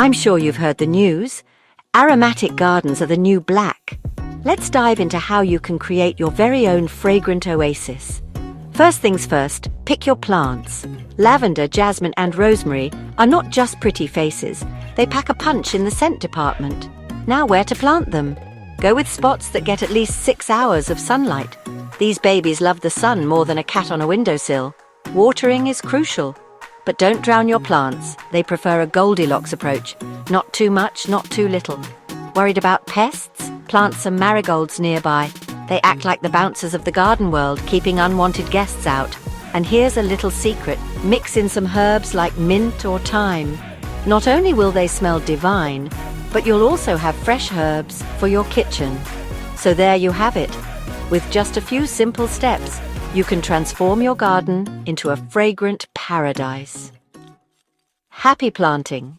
I'm sure you've heard the news. Aromatic gardens are the new black. Let's dive into how you can create your very own fragrant oasis. First things first, pick your plants. Lavender, jasmine, and rosemary are not just pretty faces. They pack a punch in the scent department. Now where to plant them? Go with spots that get at least 6 hours of sunlight. These babies love the sun more than a cat on a windowsill. Watering is crucial. But don't drown your plants. They prefer a Goldilocks approach. Not too much, not too little. Worried about pests? Plant some marigolds nearby. They act like the bouncers of the garden world, keeping unwanted guests out. And here's a little secret. Mix in some herbs like mint or thyme. Not only will they smell divine, but you'll also have fresh herbs for your kitchen. So there you have it. With just a few simple steps, you can transform your garden into a fragrant paradise. Happy planting!